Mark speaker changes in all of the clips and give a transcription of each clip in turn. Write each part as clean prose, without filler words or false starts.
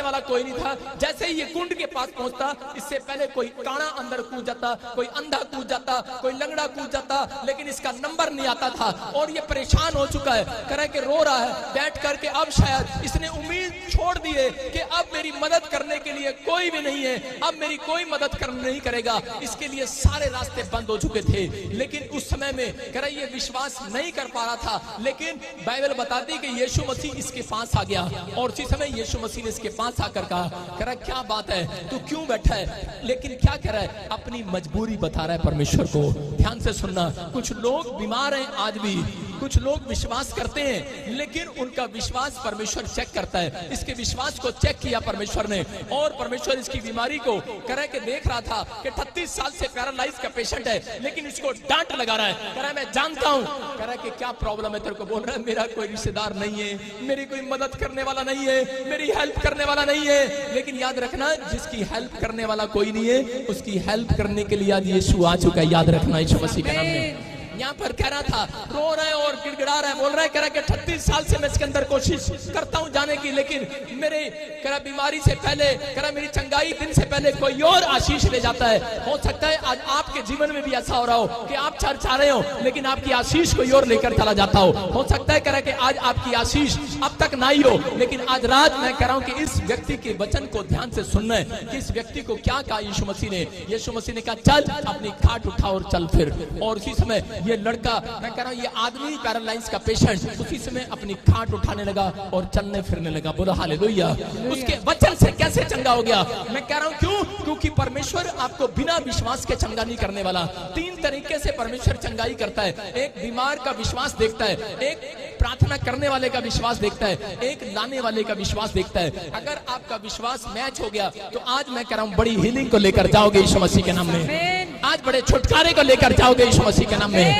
Speaker 1: करने वाला कोई नहीं था। जैसे ही ये कुंड के पास पहुंचता, इससे पहले कोई काना अंदर कूद जाता, कोई अंधा कूद जाता, कोई लंगड़ा कूद जाता, लेकिन इसका नंबर नहीं आता था। और ये परेशान हो चुका है, कह के रो रहा है बैठ करके। अब शायद इसने उम्मीद छोड़ दी है कि अब मेरी मदद करने के लिए कोई भी नहीं है, अब मेरी कोई मदद नहीं करेगा। इसके लिए सारे रास्ते बंद हो चुके थे। लेकिन उस समय में कह रहा ये विश्वास नहीं कर पा रहा था। लेकिन बाइबल बताती कि यीशु मसीह इसके पास आ गया और उसी समय यीशु मसीह ने इसके पास आकर कहा, कह रहा क्या बात है, तू क्यों बैठा है? लेकिन क्या कह रहा है? अपनी मजबूरी बता रहा है परमेश्वर को। ध्यान से सुनना, कुछ लोग बीमार हैं आज भी, कुछ लोग विश्वास करते हैं, लेकिन उनका विश्वास परमेश्वर चेक करता है। इसके विश्वास को चेक किया परमेश्वर ने, और परमेश्वर इसकी बीमारी को कह के देख रहा था कि 38 साल से पैरालाइज का पेशेंट है, लेकिन इसको डांट लगा रहा है। कह रहा है मैं जानता हूं, कह रहा है कि क्या प्रॉब्लम है तेरे को? बोल रहा है मेरा कोई रिश्तेदार नहीं है, मेरी कोई मदद करने वाला नहीं है, मेरी हेल्प करने वाला नहीं है। लेकिन याद रखना, जिसकी हेल्प करने वाला कोई नहीं है, उसकी हेल्प करने के लिए आज यीशु आ चुका है। याद रखना यीशु मसीह के नाम में। यहाँ पर कह रहा था, रो रहा है और गिड़गिड़ा रहा है, बोल रहा है, कह रहा है कि 38 साल से मैं इसके अंदर कोशिश करता हूँ जाने की, लेकिन मेरे कह रहा बीमारी से पहले, कह रहा मेरी चंगाई दिन से पहले कोई और आशीष ले जाता है। हो सकता है आज आपके जीवन में भी ऐसा हो रहा हो कि आप चाह रहे हो, लेकिन आपकी आशीष कोई और लेकर चला जाता हो सकता है कह रहा कि आज आपकी आशीष अब तक ना ही हो, लेकिन आज रात मैं कह रहा हूँ कि इस व्यक्ति के वचन को ध्यान से सुनना है कि इस व्यक्ति को क्या कहा यीशु मसीह ने। यीशु मसीह ने कहा चल अपनी खाट उठा और चल फिर। और उसी समय ये लड़का, मैं कह रहा हूं ये आदमी पैरालाइज का पेशेंट, उसी समय अपनी खाट उठाने लगा और चलने फिरने लगा। बोलो हालेलुया। उसके वचन से कैसे चंगा हो गया? मैं कह रहा हूं क्यों? क्योंकि परमेश्वर आपको बिना विश्वास के चंगा नहीं करने वाला। 3 तरीके से परमेश्वर चंगाई करता है। एक बीमार का विश्वास देखता है, एक प्रार्थना करने वाले का विश्वास देखता है, एक लाने वाले का विश्वास देखता है। अगर आपका विश्वास मैच हो गया तो आज मैं कह रहा हूं बड़ी हीलिंग को लेकर जाओगे यीशु मसीह के नाम में। आज बड़े छुटकारे को लेकर जाओगे यीशु मसीह के नाम में।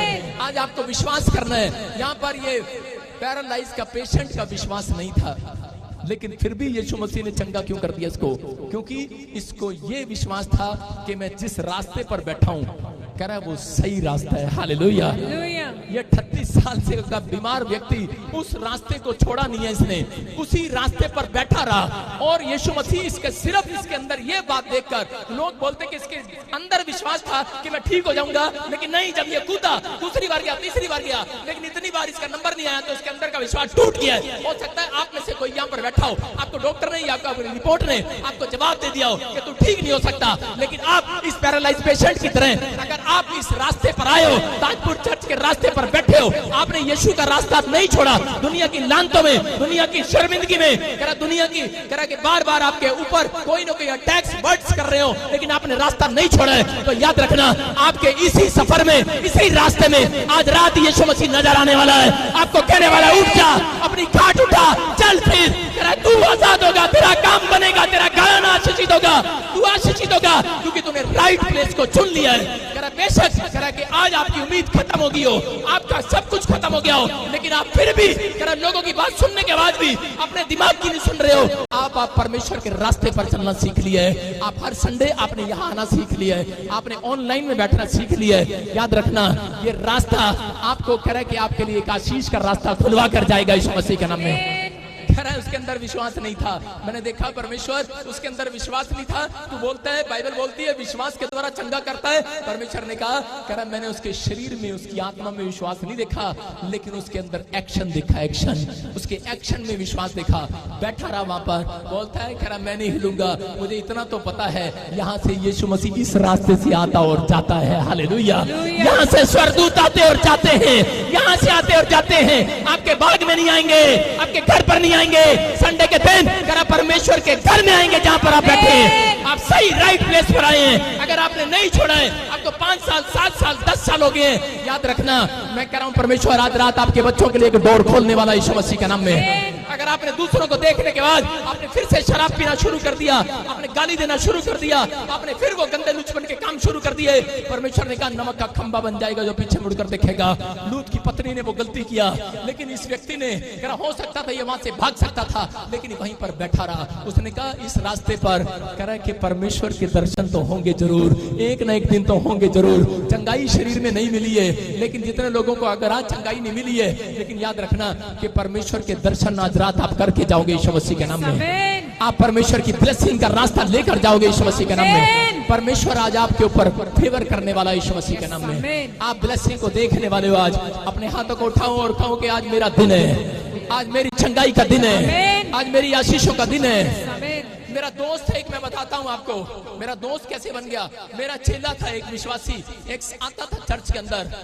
Speaker 1: आज आपको विश्वास करना है। यहाँ पर ये पैरालाइज का पेशेंट का विश्वास नहीं था, लेकिन फिर भी यीशु मसीह ने चंगा क्यों कर दिया इसको? क्योंकि इसको ये विश्वास था कि मैं जिस रास्ते पर बैठा हूं, कह रहा है वो सही रास्ता है। हालेलुया। ये 38 साल से का बीमार व्यक्ति उस रास्ते को छोड़ा नहीं है, इसने उसी रास्ते पर बैठा रहा। और यीशु मसीह इसके सिर्फ इसके अंदर ये बात देखकर लोग बोलते कि इसके अंदर विश्वास था कि मैं ठीक हो जाऊंगा, लेकिन नहीं, जब ये कूदा दूसरी बार गया, तीसरी बार गया, लेकिन इतनी बार इसका नंबर नहीं आया तो इसके अंदर का विश्वास टूट गया। हो सकता है आप में से कोई यहाँ पर बैठा हो, आपको डॉक्टर ने या आपको रिपोर्ट ने आपको जवाब दे दिया हो कि तू ठीक नहीं हो सकता, लेकिन आप इस पैरालाइज पेशेंट की तरह अगर आप इस रास्ते पर आए हो, ताजपुर चर्च के रास्ते पर बैठे हो, आपने यीशु का रास्ता नहीं छोड़ा, दुनिया की लानतों में, दुनिया की शर्मिंदगी में, करा दुनिया की करा के बार बार आपके ऊपर कोई ना कोई अटैक्स वर्ड्स कर रहे हो, लेकिन आपने रास्ता नहीं छोड़ा है, तो याद रखना आपके इसी सफर में, इसी रास्ते में आज रात यीशु मसीह नजर आने वाला है। आपको कहने वाला उठ जा, अपनी खाट उठा, चल फिर, तेरा तू आजाद होगा, तेरा काम बनेगा, तेरा गाना आशीषित होगा, तू आशीषित होगा, क्योंकि तूने राइट प्लेस को चुन लिया है। बेशक करा कि आज आपकी उम्मीद खत्म हो गई हो, आपका सब कुछ खत्म हो गया हो, लेकिन आप फिर भी करा लोगों की बात सुनने के बाद भी अपने दिमाग की नहीं सुन रहे हो। आप परमेश्वर के रास्ते पर चलना सीख लिया है। आप हर संडे आपने यहाँ आना सीख लिया है, आपने ऑनलाइन में बैठना सीख लिया है। याद रखना ये रास्ता आपको कह रहा है कि आपके लिए एक आशीष का रास्ता खुलवा कर जाएगा यीशु मसीह के नाम में। कह रहा है उसके अंदर विश्वास नहीं था। मैंने देखा परमेश्वर उसके अंदर विश्वास नहीं था। तू बोलता है, बाइबल बोलती है विश्वास के द्वारा चंगा करता है। परमेश्वर ने कहा, कह रहा मैंने उसके शरीर में, उसकी आत्मा में विश्वास नहीं देखा, लेकिन उसके अंदर एक्शन देखा, एक्शन, उसके एक्शन में विश्वास देखा। बैठा रहा वहां पर, बोलता है, कह रहा मैं नहीं हिलूंगा, मुझे इतना तो पता है यहाँ से यीशु मसीह इस रास्ते से आता और जाता है। हालेलुया। यहाँ से स्वर्गदूत आते और जाते हैं, यहाँ से आते और जाते हैं। आपके बाग में नहीं आएंगे, आपके घर पर नहीं आएंगे, संडे के दिन करा परमेश्वर के घर में आएंगे जहां पर आप बैठे हैं। आप सही राइट प्लेस पर आए हैं। अगर आपने नहीं छोड़ा है, आपको 5 साल 7 साल 10 साल हो गए, याद रखना मैं कह रहा हूं परमेश्वर आज रात आपके बच्चों के लिए एक डोर खोलने वाला यीशु मसीह के नाम में। अगर आपने दूसरों को देखने के बाद आपने फिर से शराब पीना शुरू कर दिया, आपने गाली देना शुरू कर दिया, आपने फिर वो गंदे लुचपन के काम शुरू कर दिए, परमेश्वर ने कहा नमक का खंबा बन जाएगा जो पीछे मुड़कर देखेगा। लूत की पत्नी ने वो गलती किया, लेकिन इस व्यक्ति ने कहा हो सकता था ये वहां से भाग सकता था, लेकिन वहीं पर बैठा रहा। उसने कहा इस रास्ते पर कह रहा है कि परमेश्वर के दर्शन तो होंगे जरूर, एक ना एक दिन तो होंगे जरूर। चंगाई शरीर में नहीं मिली है, लेकिन जितने लोगों को अगर आज चंगाई नहीं मिली है, लेकिन याद रखना कि परमेश्वर के दर्शन आज रात आप करके जाओगे यीशु मसीह के नाम में। आप परमेश्वर की ब्लेसिंग का रास्ता लेकर जाओगे यीशु मसीह के नाम में। परमेश्वर आज आपके ऊपर फेवर करने वाला यीशु मसीह के नाम में। आप ब्लेसिंग को देखने वाले हो। आज अपने हाथों को उठाओ और कहो कि आज मेरा दिन है, आज मेरी चंगाई का दिन है, आज मेरी आशीषों का दिन है। मेरा दोस्त है एक, मैं बताता हूँ आपको मेरा दोस्त कैसे बन गया। मेरा चेला था एक विश्वासी, एक आता था चर्च के अंदर,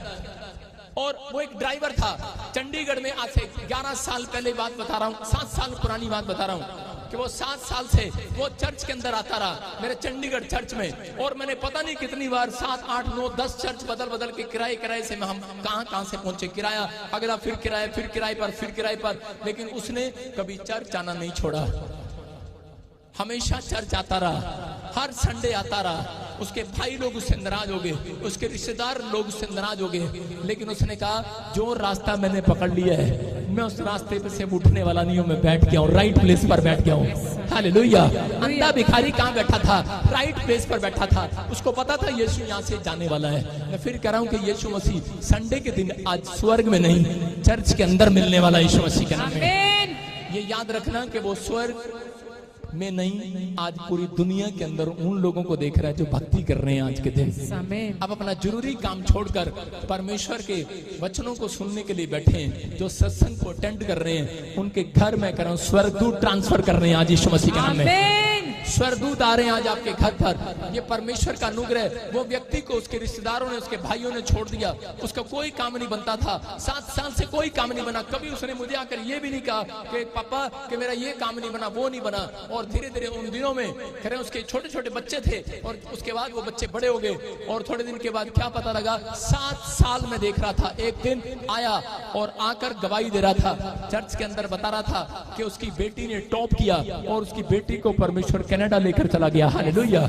Speaker 1: और वो एक ड्राइवर था चंडीगढ़ में। आज से 11 साल पहले बात बता रहा हूँ, 7 साल पुरानी बात बता रहा हूँ कि वो 7 साल से वो चर्च के अंदर आता रहा, मेरे चंडीगढ़ चर्च में। और मैंने पता नहीं कितनी बार 7, 8, 9, 10 चर्च बदल बदल के किराए से हम कहां से पहुंचे। किराया अगला, फिर किराए, फिर किराए पर, फिर किराए पर, लेकिन उसने कभी चर्च आना नहीं छोड़ा। हमेशा चर्च आता रहा, हर संडे आता रहा। उसके भाई लोग उससे नाराज हो गए, उसके रिश्तेदार लोग उससे नाराज हो गए, लेकिन उसने कहा जो रास्ता मैंने पकड़ लिया है मैं उस रास्ते पे से उठने वाला नहीं हूं। मैं बैठ गया हूं, राइट प्लेस पर बैठ गया हूं। हालेलुया। अंधा भिखारी कहां बैठा था? राइट प्लेस पर बैठा था। उसको पता था यीशु यहां से जाने वाला है। मैं फिर कह रहा हूं कि यीशु मसीह संडे के दिन आज स्वर्ग में नहीं, चर्च के अंदर मिलने वाला यीशु मसीह के नाम में। ये याद रखना कि वो स्वर्ग में नहीं, आज पूरी दुनिया के अंदर उन लोगों को देख रहा है जो भक्ति कर रहे हैं आज के दिन। अब अपना जरूरी काम छोड़कर परमेश्वर के वचनों को सुनने के लिए बैठे हैं, जो सत्संग को अटेंड कर रहे हैं, उनके घर में कर रहा हूं स्वर्गदूत ट्रांसफर कर रहे हैं आज यीशु मसीह के नाम में। स्वर्गदूत आ रहे हैं आज आपके घर पर। ये परमेश्वर का अनुग्रह। वो व्यक्ति को उसके रिश्तेदारों ने, उसके भाइयों ने छोड़ दिया, उसका कोई काम नहीं बनता था, 7 साल से कोई काम नहीं बना। कभी उसने मुझे आकर ये भी नहीं कहा कि पापा कि मेरा ये काम नहीं बना, वो नहीं बना। और धीरे धीरे उन दिनों में खैर उसके छोटे छोटे बच्चे थे, और उसके बाद वो बच्चे बड़े हो गए, और थोड़े दिन के बाद क्या पता लगा 7 साल में देख रहा था। एक दिन आया और आकर गवाही दे रहा था चर्च के अंदर, बता रहा था कि उसकी बेटी ने टॉप किया और उसकी बेटी को परमेश्वर कनाडा लेकर चला गया। हालेलुया।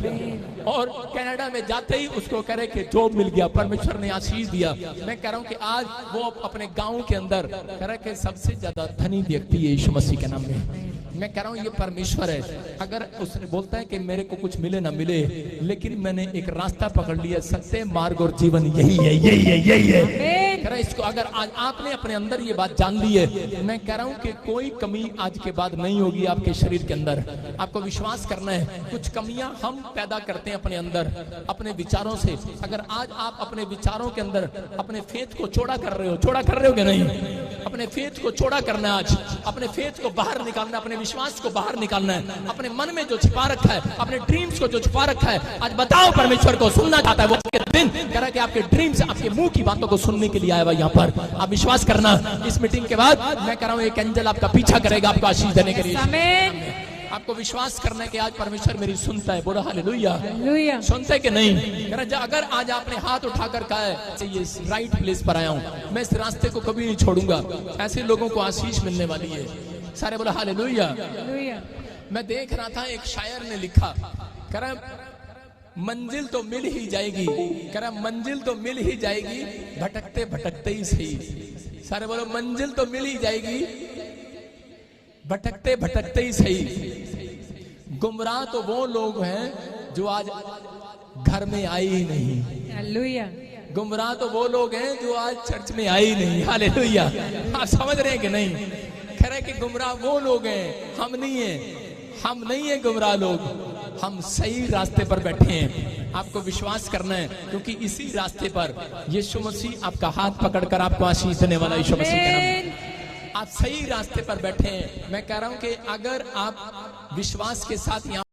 Speaker 1: और कनाडा में जाते ही उसको कह रहे कि जॉब मिल गया, परमेश्वर ने आशीष दिया। मैं कह रहा हूं कि आज वो अपने गांव के अंदर कह रहा कि सबसे ज्यादा धनी व्यक्ति है यीशु मसीह के नाम में। मैं कह रहा हूं ये परमेश्वर है। अगर उसने बोलता है कि मेरे को कुछ मिले ना मिले, लेकिन मैंने एक रास्ता पकड़ लिया, सत्य, मार्ग और जीवन यही है, यही है, यही है। कह रहा इसको अगर आज आपने अपने अंदर ये बात जान ली है, मैं कह रहा हूं कि कोई कमी आज के बाद नहीं होगी आपके शरीर के अंदर। आपको विश्वास करना है। कुछ कमियां हम पैदा करते हैं अपने अंदर, अपने विचारों से। अगर आज आप अपने विचारों के अंदर अपने फेथ को चौड़ा कर रहे हो, चौड़ा कर रहे हो कि नहीं? अपने फेथ को चौड़ा करना है आज, अपने फेथ को बाहर निकालना, अपने विश्वास को बाहर निकालना है। अपने मन में जो छिपा रखा है, अपने ड्रीम्स को जो छिपा रखा है, आज बताओ परमेश्वर को सुनना चाहता है वो दिन। कह रहा है कि आपके ड्रीम्स, आपके मुंह की बातों को सुनने के लिए आया हुआ यहाँ पर। आप विश्वास करना, इस मीटिंग के बाद मैं कह रहा हूँ एक एंजल आपका पीछा करेगा आपको आशीष देने के लिए। आपको विश्वास करना है कि आज परमेश्वर मेरी सुनता है। बोलो हालेलुया। सुनता है कि नहीं? अगर आज आपने हाथ उठाकर कहा है ये राइट प्लेस पर आया हूं, मैं इस रास्ते को कभी नहीं छोड़ूंगा, ऐसे लोगों को आशीष मिलने वाली है। सारे बोलो हालेलुया। मैं देख रहा था एक शायर ने लिखा, कह रहा मंजिल तो मिल ही जाएगी, कह रहा मंजिल तो मिल ही जाएगी, भटकते भटकते ही सही। सारे बोलो मंजिल तो मिल ही जाएगी, भटकते भटकते ही सही। गुमराह तो वो लोग हैं जो आज घर में आए ही नहीं। हालेलुया। गुमराह तो वो लोग हैं जो आज चर्च में आए ही नहीं। हालेलुया। आप समझ रहे हैं कि नहीं? कह रहे कि गुमराह वो लोग हैं, हम नहीं हैं। हम नहीं है गुमराह लोग, हम सही रास्ते पर बैठे हैं। आपको विश्वास करना है, क्योंकि इसी रास्ते पर यीशु मसीह आपका हाथ पकड़कर आपको आशीष देने वाला यीशु मसीह के नाम में। आप सही रास्ते पर बैठे हैं। मैं कह रहा हूं कि अगर आप विश्वास के साथ यहाँ